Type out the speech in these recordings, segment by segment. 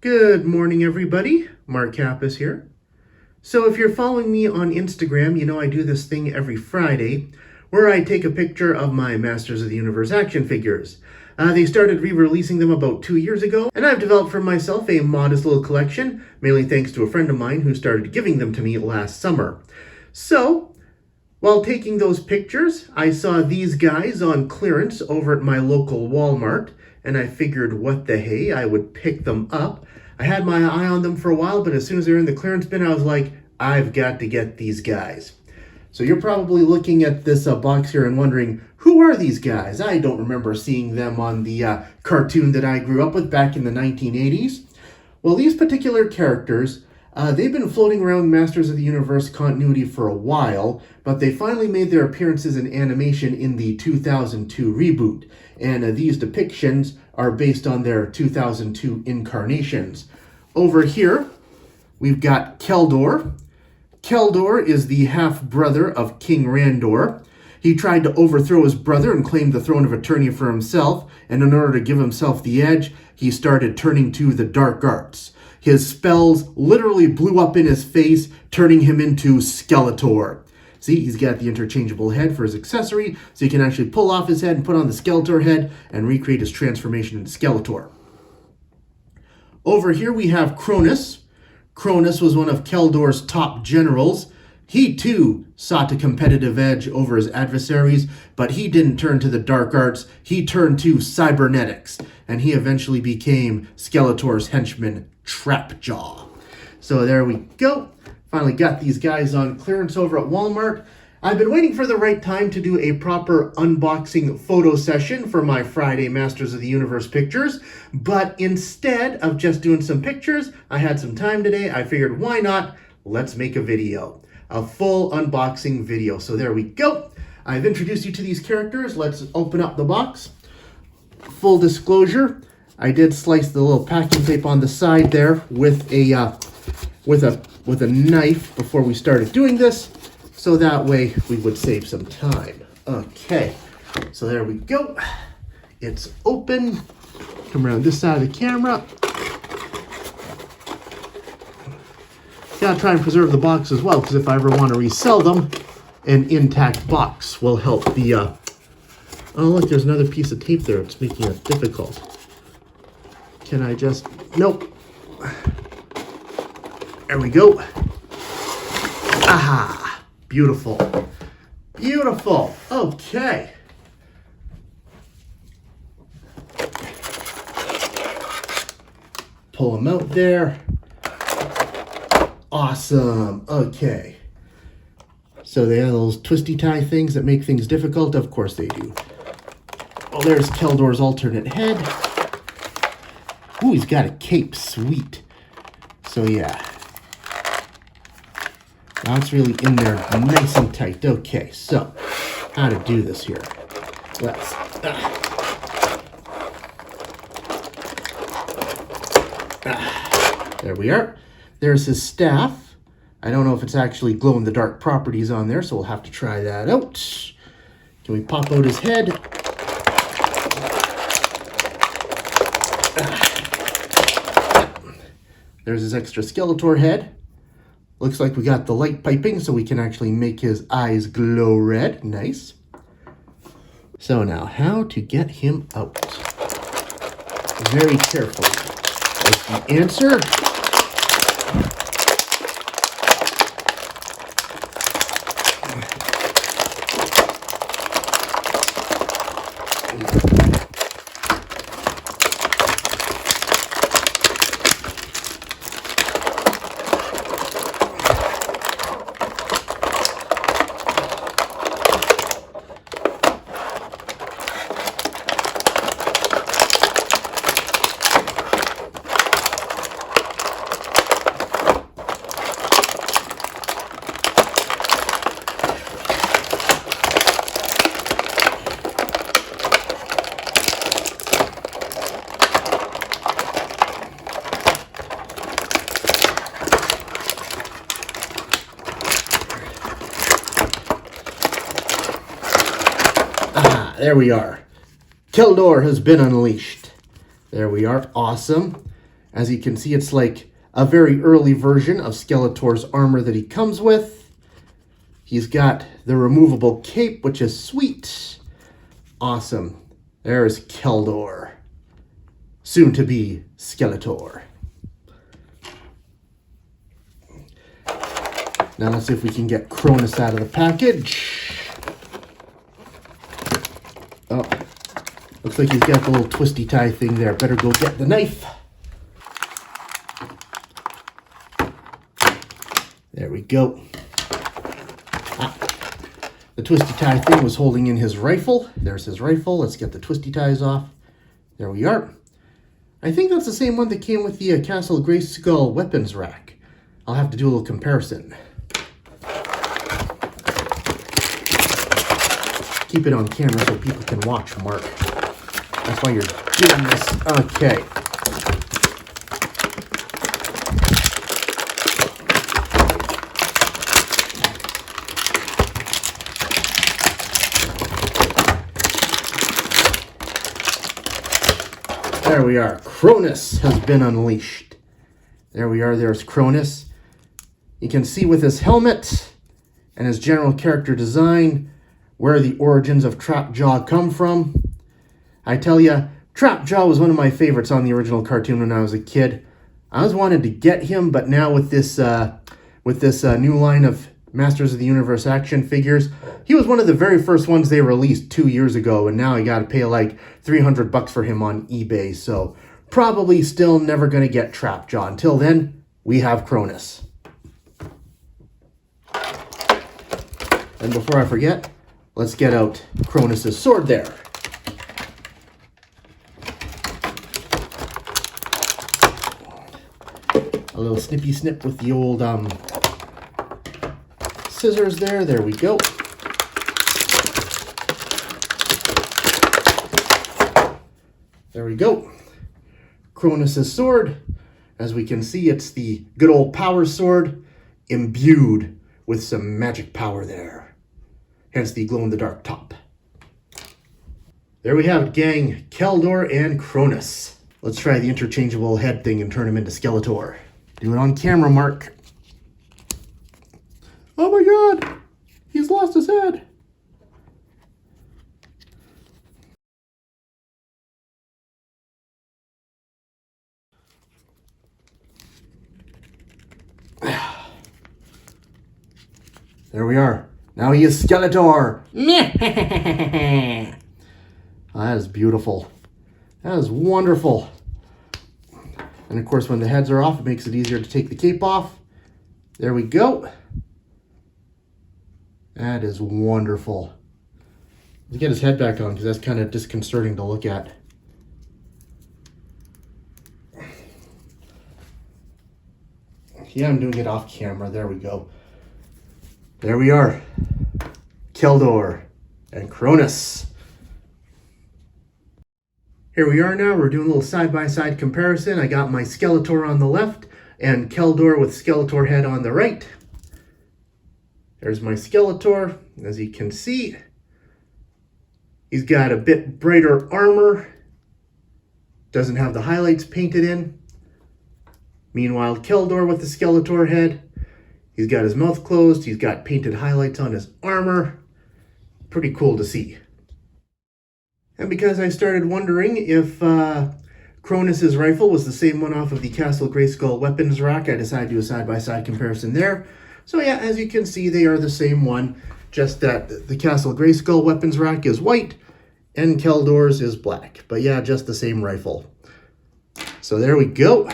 Good morning, everybody. Mark Cappis here. So if you're following me on Instagram, you know I do this thing every Friday where I take a picture of my Masters of the Universe action figures. They started re-releasing them about 2 years ago, and I've developed for myself a modest little collection, mainly thanks to a friend of mine who started giving them to me last summer. So, while taking those pictures, I saw these guys on clearance over at my local Walmart, and I figured what the hey, I would pick them up. I had my eye on them for a while, but as soon as they were in the clearance bin, I was like, I've got to get these guys. So you're probably looking at this box here and wondering, who are these guys? I don't remember seeing them on the cartoon that I grew up with back in the 1980s. Well, these particular characters, they've been floating around Masters of the Universe continuity for a while, but they finally made their appearances in animation in the 2002 reboot. And these depictions are based on their 2002 incarnations. Over here, we've got Keldor. Keldor is the half-brother of King Randor. He tried to overthrow his brother and claim the throne of Eternia for himself, and in order to give himself the edge, he started turning to the dark arts. His spells literally blew up in his face, turning him into Skeletor. See, he's got the interchangeable head for his accessory, so he can actually pull off his head and put on the Skeletor head and recreate his transformation into Skeletor. Over here we have Cronus. Cronus was one of Keldor's top generals. He too sought a competitive edge over his adversaries, but he didn't turn to the dark arts, he turned to cybernetics, and he eventually became Skeletor's henchman, Trapjaw. So there we go. Finally got these guys on clearance over at Walmart. I've been waiting for the right time to do a proper unboxing photo session for my Friday Masters of the Universe pictures, but instead of just doing some pictures, I had some time today. I figured, why not? Let's make a video. A full unboxing video. So there we go. I've introduced you to these characters. Let's open up the box. Full disclosure, I did slice the little packing tape on the side there with a knife before we started doing this, so that way we would save some time. Okay, so there we go. It's open. Come around this side of the camera. Gotta try and preserve the box as well, because if I ever want to resell them, an intact box will help the, oh look, there's another piece of tape there. It's making it difficult. Can I just, nope. There we go. Aha, beautiful. Beautiful, okay. Pull them out there. Awesome. Okay. So they have those twisty tie things that make things difficult. Of course they do. Oh, there's Keldor's alternate head. Ooh, he's got a cape. Sweet. So yeah. Now it's really in there nice and tight. Okay, so how to do this here. Let's... There we are. There's his staff. I don't know if it's actually glow-in-the-dark properties on there, so we'll have to try that out. Can we pop out his head? There's his extra Skeletor head. Looks like we got the light piping, so we can actually make his eyes glow red. Nice. So now, how to get him out? Very carefully. There's the answer. There we are. Keldor has been unleashed. There we are. Awesome. As you can see, it's like a very early version of Skeletor's armor that he comes with. He's got the removable cape, which is sweet. Awesome. There's Keldor, soon to be Skeletor. Now let's see if we can get Cronus out of the package. Oh, looks like he's got the little twisty tie thing there. Better go get the knife. There we go. The twisty tie thing was holding in his rifle. There's his rifle. Let's get the twisty ties off. There we are. I think that's the same one that came with the Castle Grayskull weapons rack. I'll have to do a little comparison. Keep it on camera so people can watch, Mark. That's why you're doing this. Okay. There we are. Cronus has been unleashed. There we are. There's Cronus. You can see with his helmet and his general character design where the origins of Trapjaw come from. I tell ya, Trapjaw was one of my favorites on the original cartoon when I was a kid. I always wanted to get him, but now with this new line of Masters of the Universe action figures, he was one of the very first ones they released 2 years ago, and now I gotta pay like $300 for him on eBay, so probably still never gonna get Trapjaw. Until then, we have Cronus. And before I forget, let's get out Cronus's sword there. A little snippy snip with the old scissors there. There we go. There we go. Cronus's sword. As we can see, it's the good old power sword imbued with some magic power there. Hence the glow-in-the-dark top. There we have it, gang. Keldor and Cronus. Let's try the interchangeable head thing and turn him into Skeletor. Do it on camera, Mark. Oh my god! He's lost his head! There we are. Now he is Skeletor! Oh, that is beautiful. That is wonderful. And of course, when the heads are off, it makes it easier to take the cape off. There we go. That is wonderful. Let's get his head back on, because that's kind of disconcerting to look at. Yeah, I'm doing it off camera. There we go. There we are. Keldor and Cronus. Here we are now. We're doing a little side-by-side comparison. I got my Skeletor on the left and Keldor with Skeletor head on the right. There's my Skeletor. As you can see, he's got a bit brighter armor. Doesn't have the highlights painted in. Meanwhile, Keldor with the Skeletor head, he's got his mouth closed. He's got painted highlights on his armor. Pretty cool to see. And because I started wondering if Cronus's rifle was the same one off of the Castle Grayskull weapons rack, I decided to do a side-by-side comparison there. So yeah, as you can see, they are the same one, just that the Castle Grayskull weapons rack is white and Keldor's is black. But yeah, just the same rifle. So there we go.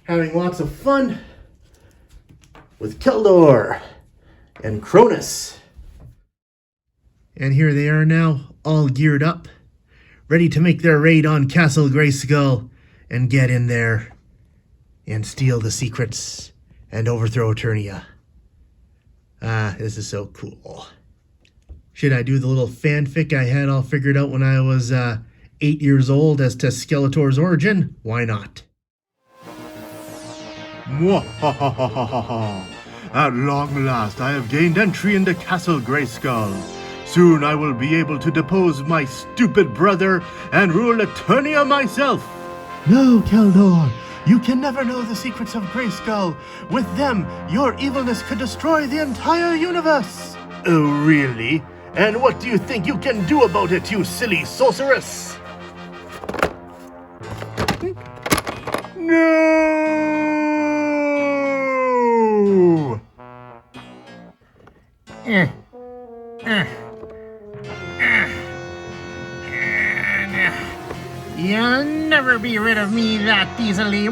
Having lots of fun with Keldor and Cronus. And here they are now, all geared up, ready to make their raid on Castle Grayskull and get in there and steal the secrets and overthrow Eternia. Ah, this is so cool. Should I do the little fanfic I had all figured out when I was 8 years old as to Skeletor's origin? Why not? Mwahahahaha. At long last, I have gained entry into Castle Grayskull. Soon I will be able to depose my stupid brother and rule Eternia myself. No, Keldor, You can never know the secrets of Grayskull. With them, your evilness could destroy the entire universe. Oh, really? And what do you think you can do about it, you silly sorceress? No! You'll never be rid of me that easily.